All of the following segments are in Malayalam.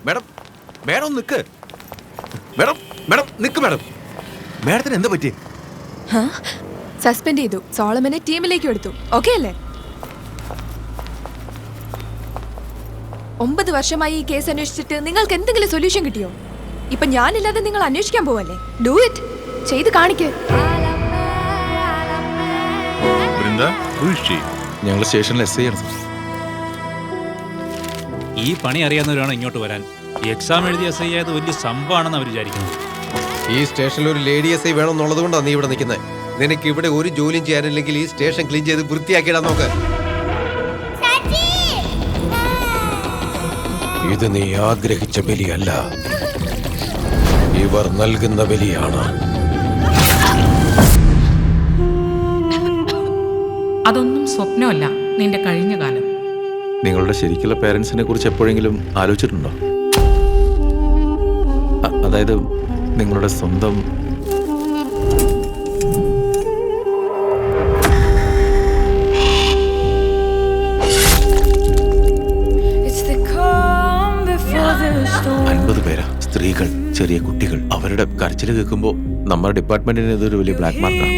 മാഡം മാഡം നിക്ക്. മാഡം മാഡം നിക്ക്. മാഡം മാഡത്തിന് എന്താ പറ്റി? സസ്പെൻഡ് ചെയ്തു. സോളമനെ ടീമിലേക്ക് എടുത്തു. ഓക്കെ അല്ലേ? 9 വർഷമായി ഈ കേസ് അന്വേഷിച്ചിട്ട് നിങ്ങൾക്ക് എന്തെങ്കിലും സൊല്യൂഷൻ കിട്ടിയോ? ഇപ്പൊ ഞാനില്ലാതെ നിങ്ങൾ അന്വേഷിക്കാൻ പോവല്ലേ? Do it. ചെയ്ത് കാണിക്ക്. ഞങ്ങൾ സ്റ്റേഷനിൽ എസ് ഐ ആണ്. ഈ പണി അറിയാവുന്നവരാണ് ഇങ്ങോട്ട് വരാൻ. എക്സാം എഴുതിയ എസ് ഐ ആയത് വലിയ സംഭവമാണെന്ന് അവർ വിചാരിക്കുന്നത്. ഈ സ്റ്റേഷനിൽ ഒരു ലേഡി എസ് ഐ വേണമെന്നുള്ളത് കൊണ്ടാണ് നീ ഇവിടെ നിൽക്കുന്നത്. നിനക്ക് ഇവിടെ ഒരു ജോലിയും ചെയ്യാനില്ലെങ്കിൽ ഈ സ്റ്റേഷൻ ക്ലീൻ ചെയ്ത് വൃത്തിയാക്കിയിടാൻ നോക്ക്. ഇത് നീ ആഗ്രഹിച്ച ബലിയല്ല, ഇവർ നൽകുന്ന ബലിയാണ്. അതൊന്നും സ്വപ്നമല്ല, നിന്റെ കഴിഞ്ഞ കാലം. നിങ്ങളുടെ ശരിക്കുള്ള പേരൻസിനെ കുറിച്ച് എപ്പോഴെങ്കിലും ആലോചിച്ചിട്ടുണ്ടോ? അതായത് നിങ്ങളുടെ സ്വന്തം. പേരാ, സ്ത്രീകൾ, ചെറിയ കുട്ടികൾ. അവരുടെ കരച്ചിൽ കേൾക്കുമ്പോൾ നമ്മുടെ ഡിപ്പാർട്ട്മെന്റിന് ഇതൊരു വലിയ ബ്ലാക്ക് മാർക്കാണ്.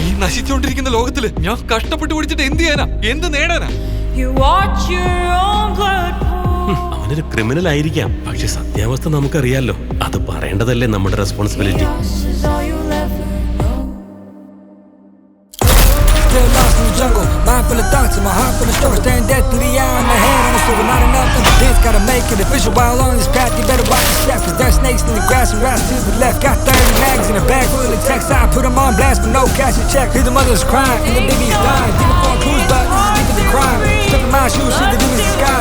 ഈ നശിച്ചുകൊണ്ടിരിക്കുന്ന ലോകത്തില് ഞാൻ കഷ്ടപ്പെട്ട് പിടിച്ചിട്ട് എന്ത് ചെയ്യാനാ, എന്ത് നേടാനാ? അവനൊരു ക്രിമിനൽ ആയിരിക്കാം, പക്ഷെ സത്യാവസ്ഥ നമുക്കറിയാലോ. അത് പറയേണ്ടതല്ലേ നമ്മുടെ responsibility. Jungle, mind full of thoughts and my heart full of stories. Staring death through the eye on my head on the silver. Not enough of the dance, gotta make it official. While on this path, you better watch your step, cause there's snakes in the grass and rats to the left. Got 30 mags in a bag full of text. I put them on blast for no cash to check. Hear the mothers crying and the babies dying. Deep for a cruise, but this is deep in the crime. Step in my shoes, see the demons in the sky.